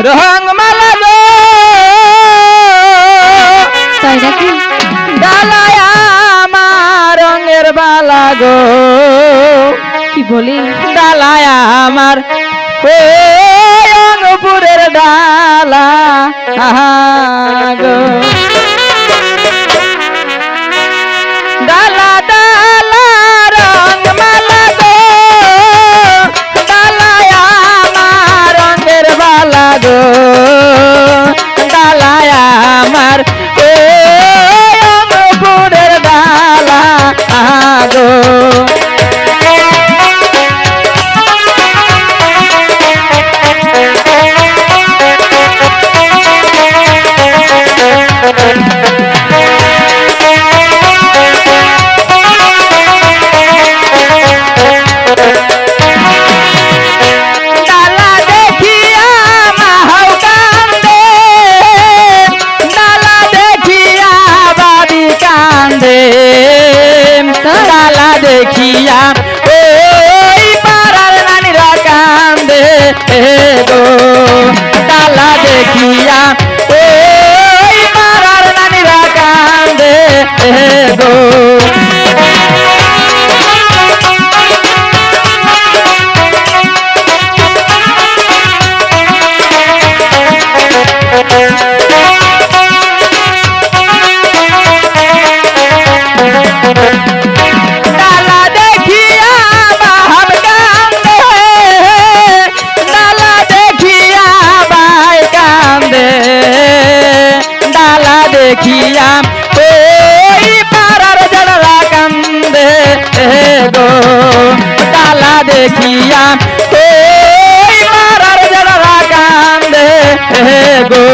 রংমালা গো তাই নাকি? ডালায় আমার রঙের বালা গো কি বলি? ডালায় আমার রংপুরের ডালা গো ডালা ডালা রংমালা গো ডালায় আমার রঙের বালা গো ডালায় আমার রংপুরের ডালা গো দেখিয়া ওই পাড়ার নানিরা কান্দে গো ডালা দেখিয়া ওই পাড়ার নানিরা কান্দে গো দেখিয়া ওই পাড়ার জনরা কান্দে গো ডালা দেখিয়া ওই পাড়ার জনরা কান্দে গো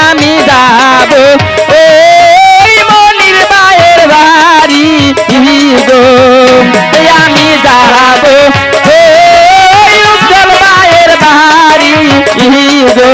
আমি যাব ওই মনির মায়ের বাড়ি গো আমি যাব ওই উজ্জ্বল মায়ের বাড়ি গো